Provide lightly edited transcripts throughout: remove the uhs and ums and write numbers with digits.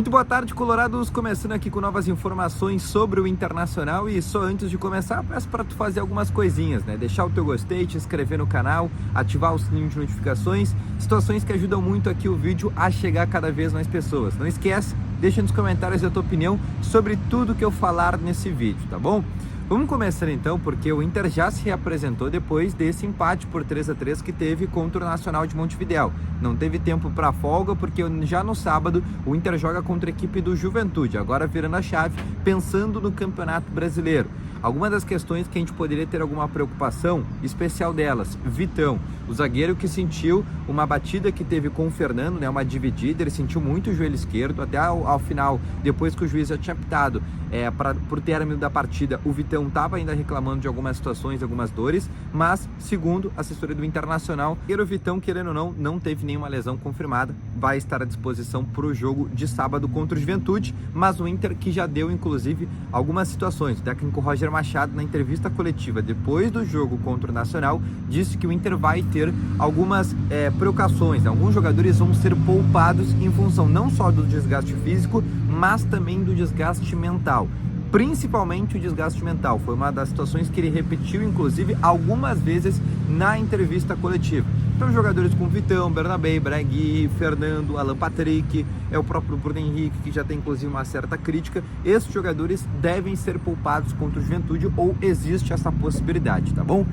Muito boa tarde, colorados, começando aqui com novas informações sobre o Internacional. E só antes de começar, peço para tu fazer algumas coisinhas, né? Deixar o teu gostei, te inscrever no canal, ativar o sininho de notificações, situações que ajudam muito aqui o vídeo a chegar a cada vez mais pessoas. Não esquece, deixa nos comentários a tua opinião sobre tudo que eu falar nesse vídeo, tá bom? Vamos começar então, porque o Inter já se reapresentou depois desse empate por 3-3 que teve contra o Nacional de Montevidéu. Não teve tempo para folga, porque já no sábado o Inter joga contra a equipe do Juventude, agora virando a chave, pensando no Campeonato Brasileiro. Algumas das questões que a gente poderia ter alguma preocupação, especial delas, Vitão, o zagueiro que sentiu uma batida que teve com o Fernando, né, uma dividida, ele sentiu muito o joelho esquerdo, até ao final, depois que o juiz já tinha apitado por término da partida, o Vitão estava ainda reclamando de algumas situações, algumas dores, mas, segundo a assessoria do Internacional, o Vitão, querendo ou não, não teve nenhuma lesão confirmada, vai estar à disposição para o jogo de sábado contra o Juventude, mas o Inter que já deu, inclusive, algumas situações. O técnico Roger Machado, na entrevista coletiva depois do jogo contra o Nacional, disse que o Inter vai ter algumas precauções. Alguns jogadores vão ser poupados em função não só do desgaste físico, mas também do desgaste mental. Principalmente o desgaste mental. Foi uma das situações que ele repetiu, inclusive, algumas vezes na entrevista coletiva. Então, jogadores como Vitão, Bernabé, Bragui, Fernando, Alan Patrick, o próprio Bruno Henrique, que já tem, inclusive, uma certa crítica, esses jogadores devem ser poupados contra o Juventude, ou existe essa possibilidade, tá bom?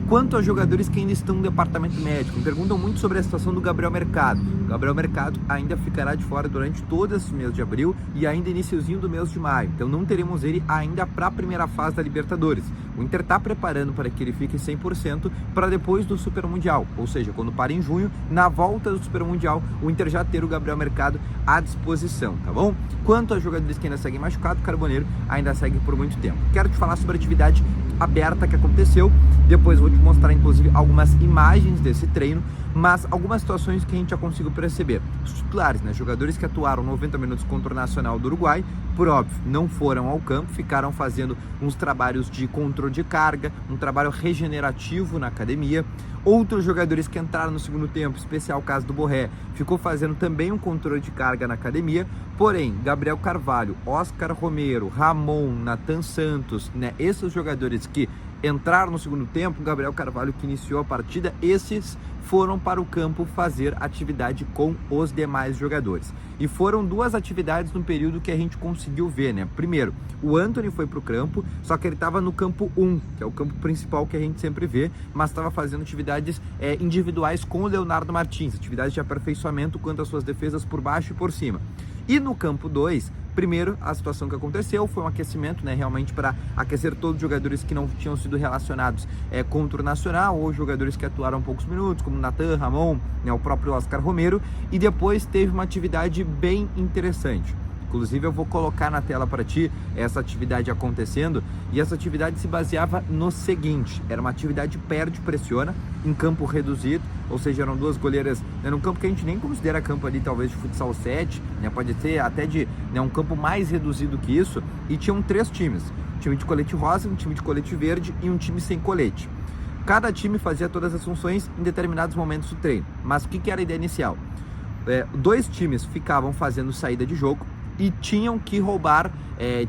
Quanto aos jogadores que ainda estão no departamento médico, me perguntam muito sobre a situação do Gabriel Mercado. O Gabriel Mercado ainda ficará de fora durante todo esse mês de abril e ainda iniciozinho do mês de maio. Então não teremos ele ainda para a primeira fase da Libertadores. O Inter está preparando para que ele fique 100% para depois do Super Mundial. Ou seja, quando para em junho, na volta do Super Mundial, o Inter já ter o Gabriel Mercado à disposição, tá bom? Quanto aos jogadores que ainda seguem machucados, o Carboneiro ainda segue por muito tempo. Quero te falar sobre a atividade aberta que aconteceu, depois vou te mostrar inclusive algumas imagens desse treino, mas algumas situações que a gente já conseguiu perceber. Os titulares, né, jogadores que atuaram 90 minutos contra o Nacional do Uruguai, por óbvio, não foram ao campo, ficaram fazendo uns trabalhos de controle de carga, um trabalho regenerativo na academia. Outros jogadores que entraram no segundo tempo, especial o caso do Borré, ficou fazendo também um controle de carga na academia, porém, Gabriel Carvalho, Oscar Romero, Ramon, Nathan Santos, né, esses jogadores que entraram no segundo tempo, Gabriel Carvalho que iniciou a partida, esses foram para o campo fazer atividade com os demais jogadores. E foram duas atividades no período que a gente conseguiu ver, né? Primeiro, o Antony foi para o campo, só que ele estava no campo 1, que é o campo principal que a gente sempre vê, mas estava fazendo atividades individuais com o Leonardo Martins, atividades de aperfeiçoamento quanto às suas defesas por baixo e por cima. E no campo 2, primeiro, a situação que aconteceu foi um aquecimento, né, realmente para aquecer todos os jogadores que não tinham sido relacionados contra o Nacional, ou jogadores que atuaram poucos minutos, como Nathan, Ramon, né, o próprio Oscar Romero, e depois teve uma atividade bem interessante. Inclusive eu vou colocar na tela para ti essa atividade acontecendo, e essa atividade se baseava no seguinte: era uma atividade perde-pressiona em campo reduzido, ou seja, eram duas goleiras, né, num campo que a gente nem considera campo ali talvez de futsal 7, né, pode ser até de, né, um campo mais reduzido que isso, e tinham 3 times, um time de colete rosa, um time de colete verde e um time sem colete. Cada time fazia todas as funções em determinados momentos do treino, mas o que era a ideia inicial? 2 times ficavam fazendo saída de jogo e tinham que roubar,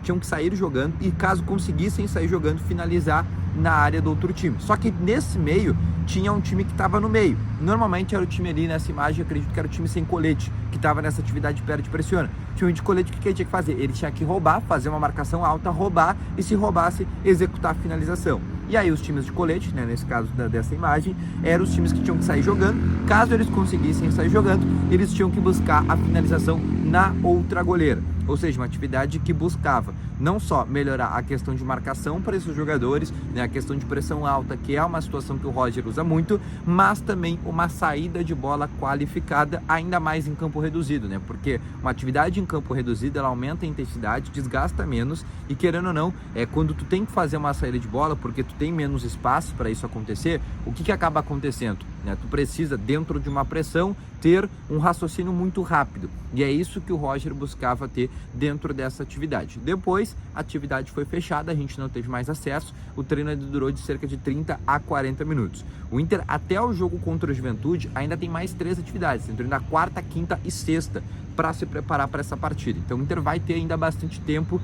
tinham que sair jogando, e caso conseguissem sair jogando, finalizar na área do outro time. Só que nesse meio tinha um time que estava no meio. Normalmente era o time ali nessa imagem, acredito que era o time sem colete, que estava nessa atividade perde-pressiona. O time de colete, o que ele tinha que fazer? Ele tinha que roubar, fazer uma marcação alta, roubar, e se roubasse, executar a finalização. E aí os times de colete, né, nesse caso dessa imagem, eram os times que tinham que sair jogando. Caso eles conseguissem sair jogando, eles tinham que buscar a finalização na outra goleira. Ou seja, uma atividade que buscava não só melhorar a questão de marcação para esses jogadores, né, a questão de pressão alta, que é uma situação que o Roger usa muito, mas também uma saída de bola qualificada, ainda mais em campo reduzido, né? Porque uma atividade em campo reduzido, ela aumenta a intensidade, desgasta menos, e querendo ou não, quando tu tem que fazer uma saída de bola, porque tu tem menos espaço para isso acontecer, o que acaba acontecendo? Né? Tu precisa, dentro de uma pressão, ter um raciocínio muito rápido, e é isso que o Roger buscava ter dentro dessa atividade. Depois, a atividade foi fechada, a gente não teve mais acesso, o treino durou de cerca de 30 a 40 minutos. O Inter, até o jogo contra o Juventude, ainda tem mais 3 atividades, entre na quarta, quinta e sexta, para se preparar para essa partida. Então o Inter vai ter ainda bastante tempo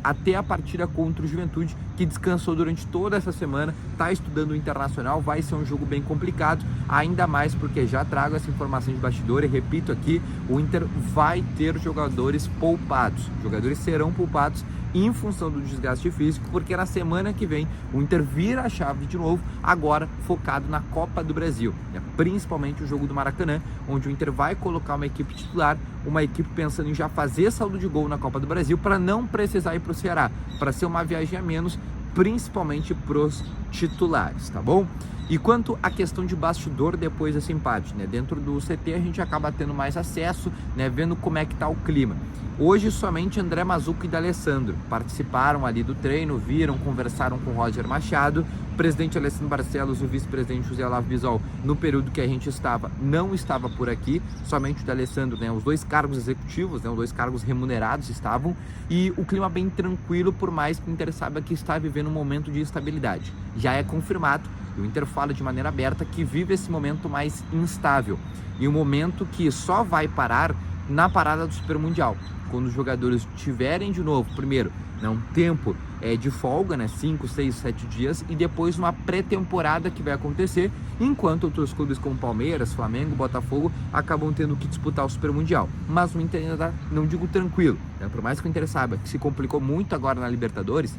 até a partida contra o Juventude, que descansou durante toda essa semana, está estudando o Internacional, vai ser um jogo bem complicado, ainda mais porque já trago essa informação de bastidor e repito aqui, o Inter vai ter jogadores poupados, jogadores serão poupados em função do desgaste físico, porque na semana que vem o Inter vira a chave de novo, agora focado na Copa do Brasil, né? Principalmente o jogo do Maracanã, onde o Inter vai colocar uma equipe titular, uma equipe pensando em já fazer saldo de gol na Copa do Brasil, para não precisar ir para o Ceará, para ser uma viagem a menos, principalmente pros titulares, tá bom? E quanto à questão de bastidor depois desse empate, né? Dentro do CT a gente acaba tendo mais acesso, né? Vendo como é que tá o clima. Hoje somente André Mazzucco e D'Alessandro participaram ali do treino, viram, conversaram com o Roger Machado, o presidente Alessandro Barcelos e o vice-presidente José Olavo Bisol, no período que a gente estava, não estava por aqui, somente o D'Alessandro, né? Os dois cargos executivos, né? Os dois cargos remunerados estavam, e o clima bem tranquilo, por mais que o Inter saiba que está vivendo um momento de estabilidade. Já é confirmado, o Inter fala de maneira aberta que vive esse momento mais instável, e um momento que só vai parar na parada do Super Mundial, quando os jogadores tiverem de novo, primeiro, né, um tempo de folga, né, 5, 6, 7 dias, e depois uma pré-temporada que vai acontecer, enquanto outros clubes como Palmeiras, Flamengo, Botafogo acabam tendo que disputar o Super Mundial. Mas o Inter ainda tá, não digo tranquilo, né, por mais que o Inter saiba que se complicou muito agora na Libertadores,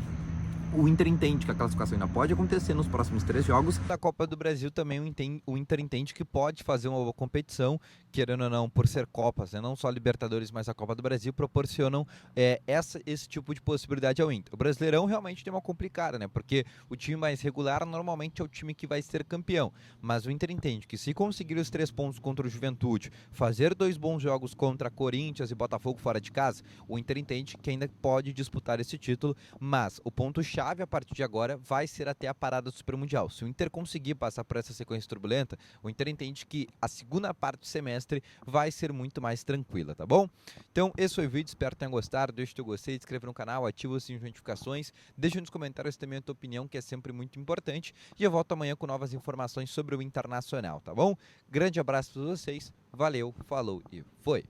o Inter entende que a classificação ainda pode acontecer nos próximos 3 jogos. Da Copa do Brasil também o Inter entende que pode fazer uma boa competição, querendo ou não, por ser Copas, né? Não só Libertadores, mas a Copa do Brasil proporcionam esse tipo de possibilidade ao Inter. O Brasileirão realmente tem uma complicada, né? Porque o time mais regular normalmente é o time que vai ser campeão, mas o Inter entende que se conseguir os 3 pontos contra o Juventude, fazer 2 bons jogos contra Corinthians e Botafogo fora de casa, o Inter entende que ainda pode disputar esse título, mas o ponto-chave a partir de agora vai ser até a parada do Super Mundial. Se o Inter conseguir passar por essa sequência turbulenta, o Inter entende que a segunda parte do semestre vai ser muito mais tranquila, tá bom? Então esse foi o vídeo, espero que tenham gostado, deixa o teu gostei, se inscreva no canal, ativa o sininho de notificações, deixa nos comentários também a tua opinião, que é sempre muito importante, e eu volto amanhã com novas informações sobre o Internacional, tá bom? Grande abraço para vocês, valeu, falou e foi!